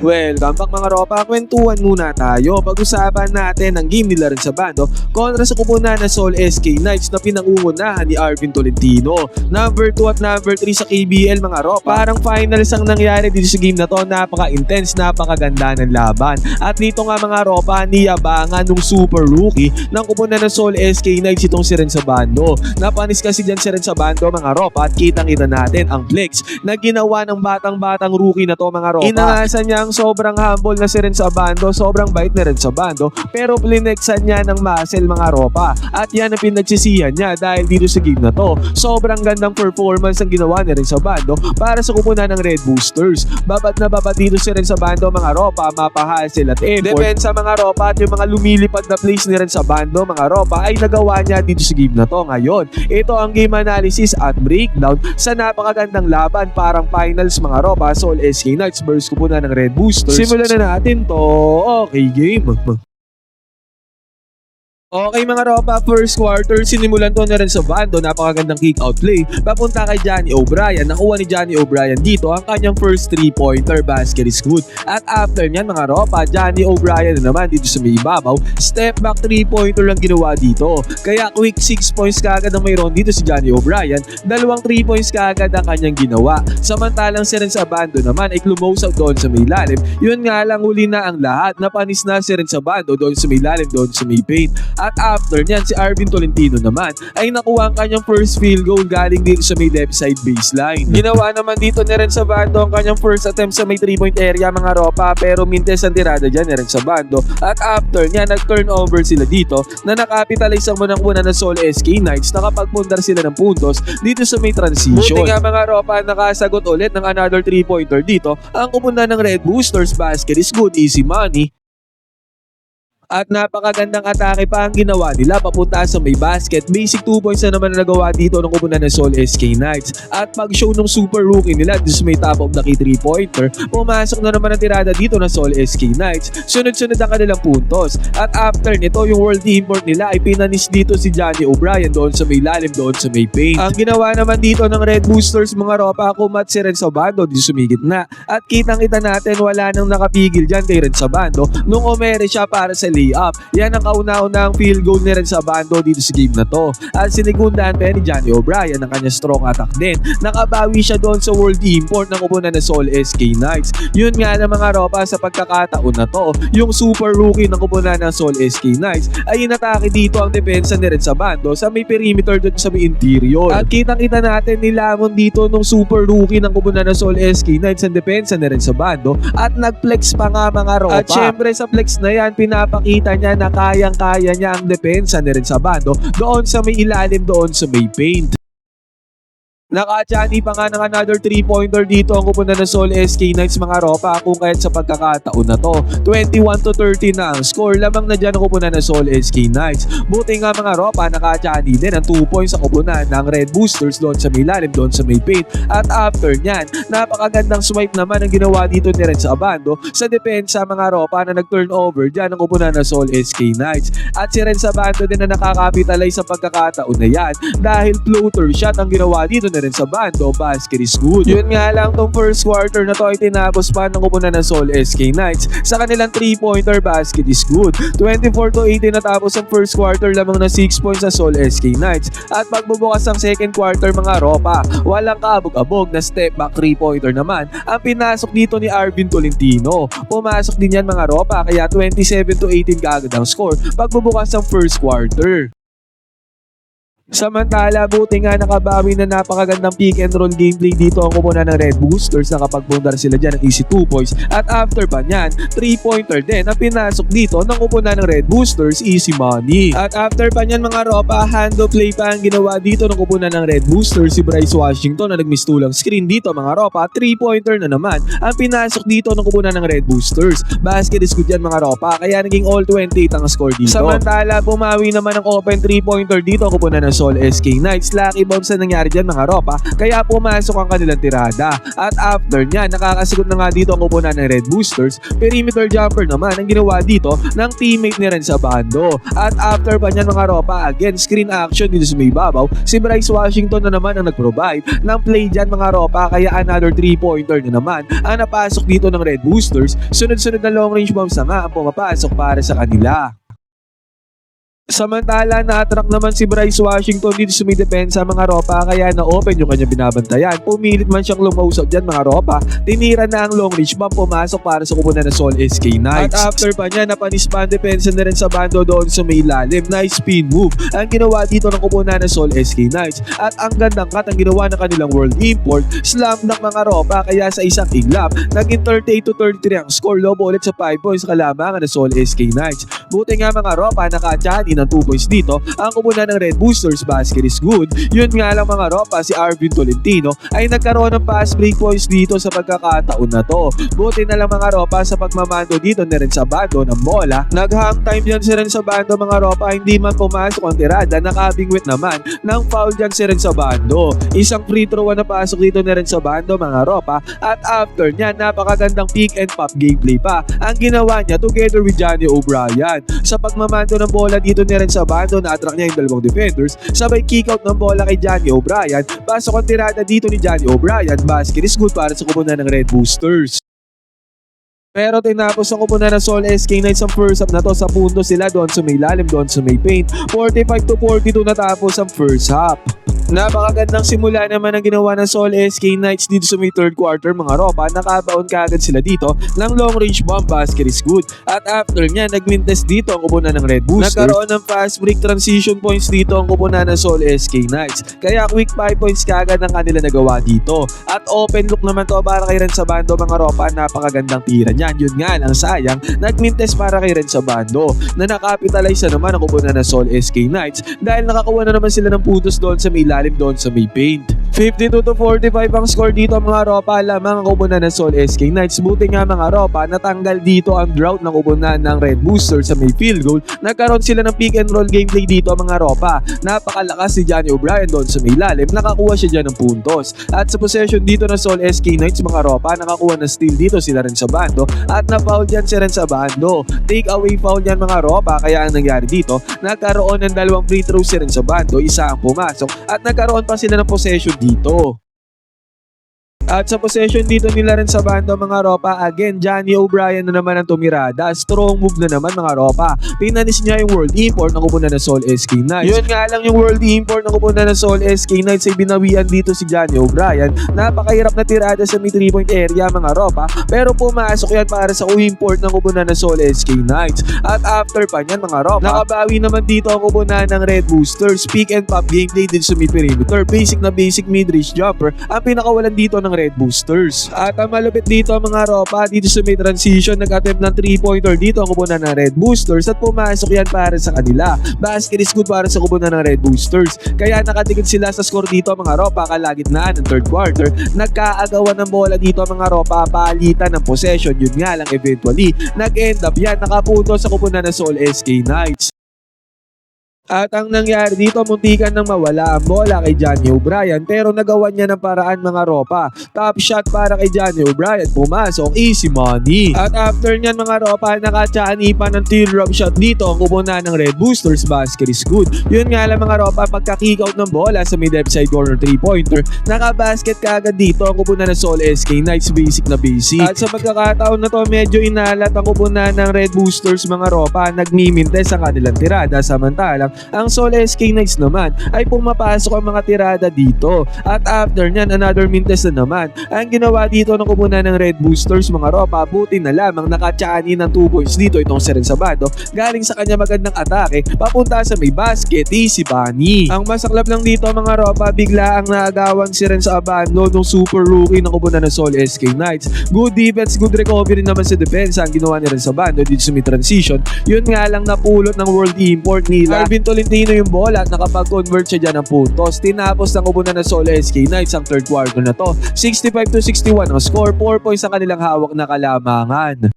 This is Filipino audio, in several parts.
Welcome back mga ropa, kwentuhan muna tayo. Pag-usapan natin ang game nila rin sa bando kontra sa kupunan na Seoul SK Knights na pinangungunahan ni Arvin Tolentino. Number 2 at number 3 sa KBL mga ropa. Parang finals ang nangyari dito sa game na to. Napaka-intense, napakaganda ng laban. At dito nga mga ropa, niyabangan nung super rookie ng kupunan ng Seoul SK Knights itong si Ren sa bando. Napanis kasi dyan si Ren sa bando mga ropa at kitang-kita natin ang flex na ginawa ng batang-batang rookie na to mga ropa. Inangasan niya ang sobrang humble na si Ren sa bando, sobrang bait na Ren sa bando, pero plinexan niya ng muscle mga ropa. At yan ang pinagsisihan niya dahil dito sa game na to. Sobrang gandang performance ang ginawa ni Ren sa bando para sa kupunan ng Red Boosters. Babat na babat dito si Ren sa bando mga ropa, mapahasel at effort. Depensa mga ropa at yung mga lumilipad na plays ni Ren sa bando mga ropa ay nagawa niya dito sa game na to. Ngayon, ito ang game analysis at breakdown sa napakagandang laban, parang finals mga ropa, Seoul SK Knights versus kupunan ng Red Boosters. Simulan na natin to. Okay, game. Okay mga ropa, first quarter, sinimulan to na rin sa bando, napakagandang kick-out play, papunta kay Johnny O'Brien. Nakuha ni Johnny O'Brien dito ang kanyang first 3-pointer, basket is good. At after nyan mga ropa, Johnny O'Brien na naman dito sa may ibabaw, step back 3-pointer lang ginawa dito. Kaya quick 6 points kaagad ang mayroon dito si Johnny O'Brien, dalawang 3 points kaagad ang kanyang ginawa. Samantalang si rin sa bando naman ay close out doon sa may lalim. Yun nga lang, huli na ang lahat, napanis na si rin sa bando doon sa may lalim, doon sa may paint. At after nyan, si Arvin Tolentino naman ay nakuha ang kanyang first field goal galing dito sa may left side baseline. Ginawa naman dito ni Ren sa bando ang kanyang first attempt sa may 3-point area mga ropa, pero mintes ang tirada dyan ni Ren sa bando. At after nyan, nag-turnover sila dito na nakapitalize ang munang-muna ng Seoul SK Knights, nakapagpundar sila ng puntos dito sa may transition. Buti nga mga ropa, nakasagot ulit ng another 3-pointer dito ang kupunan ng Red Boosters. Basket is good, easy money. At napakagandang atake pa ang ginawa nila papunta sa may basket. Basic 2 points na naman na nagawa dito ng kupunan ng Seoul SK Knights. At pag-show ng super rookie nila dito sa may top of the key 3-pointer, pumasok na naman ang tirada dito ng Seoul SK Knights. Sunod-sunod ang kanilang puntos. At after nito, yung world import nila ay pinanis dito si Johnny O'Brien doon sa may lalim, doon sa may paint. Ang ginawa naman dito ng Red Boosters mga ropa, kumat si Ren sa bando dito sumigit na. At kitang-kita natin wala nang nakapigil dyan kay Ren sa bando nung umere siya para sa layup. Yan ang kauna-unang field goal ni Ren sa bando dito sa game na to. At sinigundahan pa ni Johnny O'Brien ang kanyang strong attack din. Nakabawi siya doon sa world import ng kupunan ng Seoul SK Knights. Yun nga na mga ropa, sa pagkakataon na to, yung super rookie ng kupunan ng Seoul SK Knights ay inatake dito ang depensa ni Ren sa bando sa may perimeter doon sa may interior. At kitang-kita natin nilamon dito nung super rookie ng kupunan ng Seoul SK Knights ang depensa ni Ren sa bando at nag-flex pa nga mga ropa. At syempre sa flex na yan, pinapakita niya na kayang-kaya niya ang depensa ni Ren sa bando doon sa may ilalim, doon sa may paint. Naka-Johnny pa nga ng another 3-pointer dito ang kupunan ng Seoul SK Knights mga ropa, kung kahit sa pagkakataon na to. 21-13 na ang score, lamang na dyan ang kupunan ng Seoul SK Knights. Buti nga mga ropa, naka-Johnny din ang 2 points sa kupunan ng Red Boosters doon sa may lalim, doon sa may paint. At after nyan, napakagandang swipe naman ang ginawa dito ni Ren sa bando sa depensa mga ropa na nag-turnover dyan ang kupunan ng Seoul SK Knights. At si Ren sa bando din na nakakapitalize sa pagkakataon na yan dahil floater shot ang ginawa dito ni Ren sa bando, basket is good. Yun nga lang, tong first quarter na to ay tinapos pa ng kupunan ng Seoul SK Knights sa kanilang 3-pointer, basket is good. 24-18 natapos ang first quarter, lamang na 6 points sa Seoul SK Knights. At pagbubukas ng second quarter mga ropa, walang kaabog-abog na step back 3-pointer naman ang pinasok dito ni Arvin Tolentino. Pumasok din yan mga ropa, kaya 27-18 kaagad ang score pagbubukas ng first quarter. Samantala, buti nga nakabawi na napakagandang pick and roll gameplay dito ang kupunan ng Red Boosters. Nakapagpundar sila dyan ng easy 2 points. At after pa nyan, 3-pointer din ang pinasok dito ng kupunan ng Red Boosters, easy money. At after pa nyan mga ropa, handoff play pa ang ginawa dito ng kupunan ng Red Boosters, si Bryce Washington na nagmistulang screen dito mga ropa. 3-pointer na naman ang pinasok dito ng kupunan ng Red Boosters. Basket is good yan mga ropa, kaya naging all 28 ang score dito. Samantala, bumawi naman ang open 3-pointer dito ang kupunan ng Sol SK Knights. Lucky bounce na nangyari dyan mga ropa, kaya pumasok ang kanilang tirada. At after nya, nakakasagot na nga dito ang kupunan ng Red Boosters. Perimeter jumper naman ang ginawa dito ng teammate ni Renz Abando. At after pa niyan mga ropa, again screen action dito sa may babaw, si Bryce Washington na naman ang nag-provide ng play dyan mga ropa, kaya another 3-pointer na naman ang napasok dito ng Red Boosters. Sunod-sunod na long range bombs na nga ang pumapasok para sa kanila. Samantala, na-attract naman si Bryce Washington dito sa may depensa mga ropa, kaya na-open yung kanya binabantayan. Pumilit man siyang lumausap dyan mga ropa, tinira na ang long range bomb, pumasok para sa kupunan ng Sol SK Knights. At after pa niya, napanispan depensa na rin sa bando doon sa may ilalim. Nice spin move ang ginawa dito ng kupunan ng Sol SK Knights. At ang gandang cut ang ginawa ng kanilang world import, slam dunk mga ropa, kaya sa isang iglap, naging 38-33 ang score. Lobo ulit sa 5 points kalamangan ng Sol SK Knights. Buti nga mga ropa, nakachani ng 2 points dito ang kupunan ng Red Boosters. Basket is good. Yun nga lang mga ropa, si Arvin Tolentino ay nagkaroon ng pass break points dito sa pagkakataon na to. Buti na lang mga ropa sa pagmamando dito na rin sa bando ng bola. Nag-hang time yan si rin sa bando mga ropa, hindi man pumasok ang tirada, nakabingwit naman ng foul dyan si rin sa bando. Isang free throw na pasok dito na rin sa bando mga ropa, at after niya, napakagandang pick and pop gameplay pa ang ginawa niya together with Johnny O'Brien. Sa pagmamando ng bola dito ni rin sa bando, na-attract niya yung dalawang defenders, sabay kick out ng bola kay Johnny O'Brien. Pasok ang tirada dito ni Johnny O'Brien. Basket is good para sa kupunan ng Red Boosters. Pero tinapos ang kupunan ng Sol SK Knights ang first half na to. Sa punto sila doon sa may lalim, doon sa may paint. 45-42 natapos ang first half. Napakagandang simula naman ang ginawa ng Sol SK Knights dito sa may third quarter mga ropa. Nakabaon kaagad sila dito ng long range bomb. Basket is good. At after nya, nag-mintes dito ang kupunan ng Red Boosters. Nagkaroon ng fast break transition points dito ang kupunan ng Sol SK Knights. Kaya quick 5 points kaagad ang kanila nagawa dito. At open look naman to para kay Renz Abando mga ropa. Napakagandang tira niyan. Yun nga lang sayang, nag-mintes para kay Renz Abando na nakapitalize na naman ang kupunan ng Sol SK Knights dahil nakakuha na naman sila ng puntos doon sa may ilalim, doon sa may paint. 52-45 ang score dito mga ropa, lamang ang kupunan ng Sol SK Knights. Buti nga mga ropa, natanggal dito ang drought ng kupunan ng Red Boosters sa may field goal. Nagkaroon sila ng pick and roll gameplay dito mga ropa. Napakalakas si Johnny O'Brien doon sa may lalim, nakakuha siya dyan ng puntos. At sa possession dito ng Sol SK Knights mga ropa, nakakuha na steal dito sila rin sa bando at na-foul dyan si rin sa bando. Take away foul dyan mga ropa, kaya ang nangyari dito, nagkaroon ng dalawang free throws si rin sa bando, isa ang pumasok at nagkaroon pa sila ng possession dito. At sa possession dito nila rin sa bando mga ropa, again Johnny O'Brien na naman ang tumirada. Strong move na naman mga ropa. Pinanis niya yung world import ng kupunan ng Sol SK Knights. Yun nga lang, yung world import ng kupunan ng Sol SK Knights ay binawian dito si Johnny O'Brien. Napakahirap na tirada sa may 3-point area mga ropa, pero pumasok yan para sa import ng kupunan ng Sol SK Knights. At after pa niyan mga ropa, nakabawi naman dito ang kupunan ng Red Boosters. Pick and pop gameplay din sa mid perimeter. Basic na basic mid-range jumper ang pinakawalan dito ng Red Boosters. At ang malupit dito mga ropa, dito sa may transition, nag-attempt ng 3-pointer dito ang kupunan ng Red Boosters at pumasok yan para sa kanila. Basket is good para sa kupunan ng Red Boosters. Kaya nakatigid sila sa score dito mga ropa, kalagitnaan ng third quarter. Nagkaagawan ng bola dito mga ropa, palitan ng possession. Yun nga lang, eventually nag-end up yan, nakapunto sa kupunan ng Sol SK Knights. At ang nangyari dito, muntikan nang mawala ang bola kay Johnny O'Brien, pero nagawa niya ng paraan mga ropa. Top shot para kay Johnny O'Brien, pumasok, easy money. At after niyan mga ropa, nakachani pa ng teardrop shot dito ang kupunan ng Red Boosters. Basket is good. Yun nga lang mga ropa, pagka-kick out ng bola sa mid left side corner 3-pointer, nakabasket kaagad dito ang kupunan ng Sol SK Knights. Basic na basic. At sa pagkakataon na to, medyo inalat ang kupunan ng Red Boosters mga ropa, nagmimintes ang kanilang tirada, samantalang ang Sol SK Knights naman ay pumapasok ang mga tirada dito. At after nyan, another mintes na naman ang ginawa dito ng kupunan ng Red Boosters mga ropa. Buti na lamang nakachani ng 2 points dito itong si Renz Abando galing sa kanya magandang atake papunta sa may basket, easy bunny. Ang masaklap lang dito mga ropa, bigla ang naagawan si Renz Abando nung super rookie ng kupunan ng Sol SK Knights. Good defense, good recovery naman sa depensa ang ginawa ni Renz Abando dito sa may transition. Yun nga lang, napulot ng world import nila Arvin Tolentino yung bola at nakapag-convert siya dyan ng puntos. Tinapos ng kupunan ng Sol SK Knights ang third quarter na to. 65-61 ang score, 4 points ang kanilang hawak na kalamangan.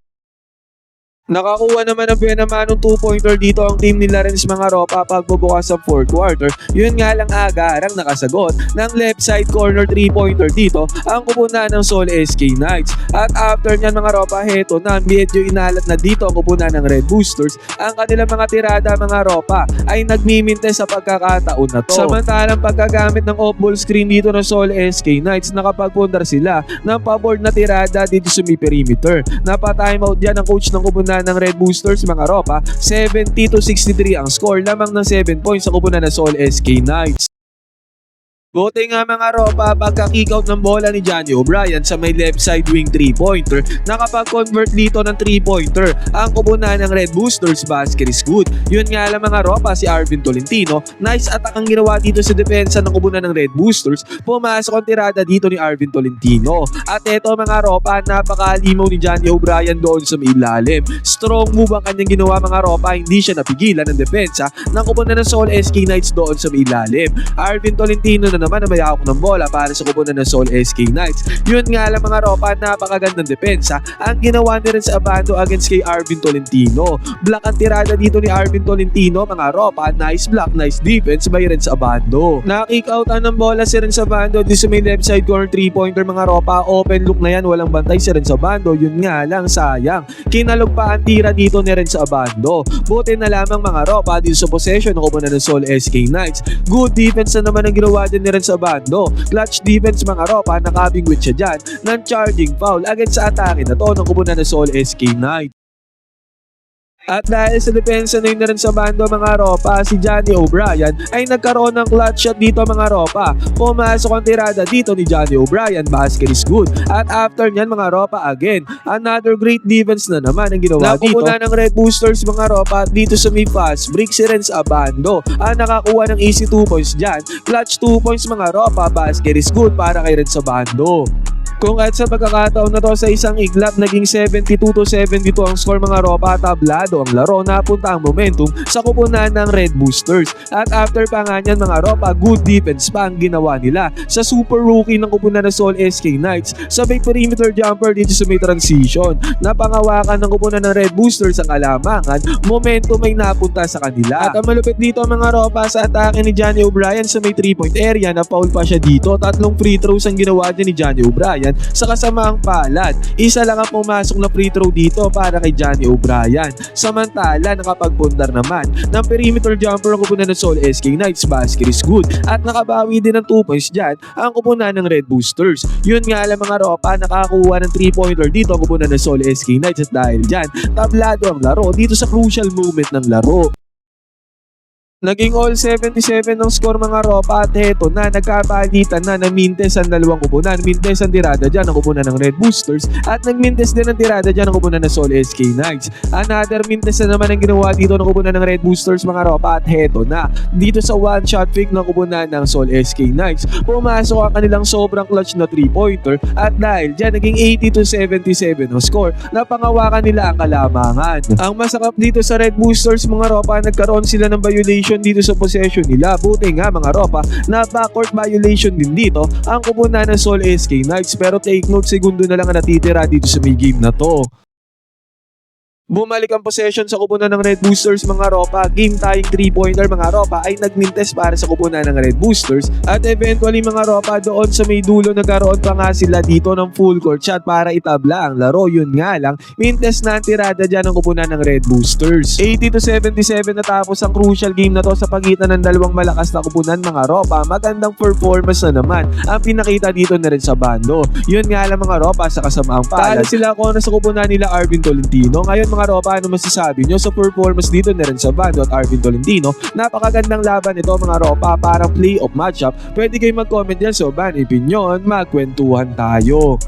Nakakuha naman ng benamanong 2-pointer dito ang team nila Renz mga ropa pagbubukas sa 4th quarter. Yun nga lang agarang nakasagot ng left side corner 3-pointer dito ang kupunan ng Seoul SK Knights. At after nyan mga ropa, heto na medyo inalat na dito ang kupunan ng Red Boosters. Ang kanilang mga tirada mga ropa ay nagmiminte sa pagkakataon na to. Samantalang pagkagamit ng off-ball screen dito ng Seoul SK Knights, nakapagpundar sila ng paboard na tirada dito sa may perimeter. Napa-timeout dyan ang coach ng kupunan ng Red Boosters mga ropa, 70-63 ang score, lamang ng 7 points sa kupunan ng Seoul SK Knights. Buti nga mga ropa, pagka-kickout ng bola ni Johnny O'Brien sa may left side wing 3-pointer, nakapag-convert dito ng 3-pointer ang kupunan ng Red Boosters. Basket is good. Yun nga lang mga ropa, si Arvin Tolentino, nice attack ang ginawa dito sa depensa ng kupunan ng Red Boosters. Pumasok ang tirada dito ni Arvin Tolentino. At eto mga ropa, napakalimaw ni Johnny O'Brien doon sa may ilalim. Strong move ang kanyang ginawa mga ropa, hindi siya napigilan ng depensa ng kupunan ng Seoul SK Knights doon sa may ilalim. Arvin Tolentino naman na may hawak ng bola para sa kupunan ng Seoul SK Knights. Yun nga lang mga ropa, napakagandang depensa ang ginawa ni Renz Abando against kay Arvin Tolentino. Block ang tirada dito ni Arvin Tolentino mga ropa, nice block, nice defense by Renz Abando. Na-kick out ng bola si Renz Abando dito sa may left side corner 3-pointer mga ropa, open look na yan, walang bantay si Renz Abando. Yun nga lang sayang, kinalog pa ang tira dito ni Renz Abando. Buti na lamang mga ropa dito sa possession ng kupunan ng Seoul SK Knights. Good defense na naman ang ginawa din ni Renz Abando. Clutch defense mga ropa, nakabingwit siya dyan ng charging foul against sa atake na to ng kupunan ng Seoul SK Knights. At dahil sa depensa na yun na rin sa bando mga ropa, si Johnny O'Brien ay nagkaroon ng clutch shot dito mga ropa. Pumasok ang tirada dito ni Johnny O'Brien, basket is good. At after nyan mga ropa, again, another great defense na naman ang ginawa dito. Nakukuha ng Red Boosters mga ropa dito sa may fast break si Renz Abando. Ang nakakuha ng easy 2 points dyan. Clutch 2 points mga ropa, basket is good para kay Renz Abando. Kung kahit sa pagkakataon na to sa isang iglap, naging 72-72 ang score mga ropa, tablado ang laro, napunta ang momentum sa kupunan ng Red Boosters. At after pa nga nyan mga ropa, good defense pa ang ginawa nila sa super rookie ng kupunan ng Seoul SK Knights. Sabay perimeter jumper dito sa may transition. Napangawakan ng kupunan ng Red Boosters ang alamangan, momentum ay napunta sa kanila. At ang malupit dito mga ropa sa atake ni Johnny O'Brien sa may 3-point area, na foul pa siya dito. 3 free throws ang ginawa din ni Johnny O'Brien sa kasamaang palad. Isa lang ang pumasok na free throw dito para kay Johnny O'Brien. Samantala, nakapagpundar naman ng perimeter jumper ang kupunan ng Seoul SK Knights, basket is good. At nakabawi din ng 2 points dyan ang kupunan ng Red Boosters. Yun nga lang mga ropa, nakakuha ng 3-pointer dito ang kupunan ng Seoul SK Knights. At dahil dyan, tablado ang laro dito sa crucial moment ng laro. Naging all 77 ng score mga ropa, at heto na, nagkapalitan na mintes ang dalawang kupunan. Mintes ang tirada dyan ang kupunan ng Red Boosters at nagmintes din ang tirada dyan ang kupunan ng Seoul SK Knights. Another mintes na naman ang ginawa dito ng kupunan ng Red Boosters mga ropa, at heto na, dito sa one shot fake ng kupunan ng Seoul SK Knights, pumasok ang kanilang sobrang clutch na 3-pointer, at dahil dyan naging 80-77 ang score, napangawakan nila ang kalamangan. Ang masakap dito sa Red Boosters mga ropa, nagkaroon sila ng violation dito sa possession nila. Buti nga mga ropa, na backcourt violation din dito ang kupunan ng Seoul SK Knights, pero take note, segundo na lang ang natitira dito sa may game na to. Bumalik ang possession sa kupunan ng Red Boosters mga ropa. Game tying 3-pointer mga ropa ay nagmintes para sa kupunan ng Red Boosters, at eventually mga ropa, doon sa may dulo nagkaroon pa nga sila dito ng full court shot para itabla ang laro. Yun nga lang, mintes na ang tirada dyan ng kupunan ng Red Boosters. 80-77 natapos ang crucial game na to sa pagitan ng dalawang malakas na kupunan mga ropa. Magandang performance na naman ang pinakita dito na rin sa bando. Yun nga lang mga ropa, sa kasamaang palad, talo sila ko na sa kupunan nila Arvin Tolentino. Ngayon mga ropa, ano masasabi nyo sa performance dito na rin sa bando at Arvin Tolentino? Napakagandang laban ito mga ropa, parang play-off matchup. Pwede kayo mag-comment dyan sa Ban Opinion, magkwentuhan tayo.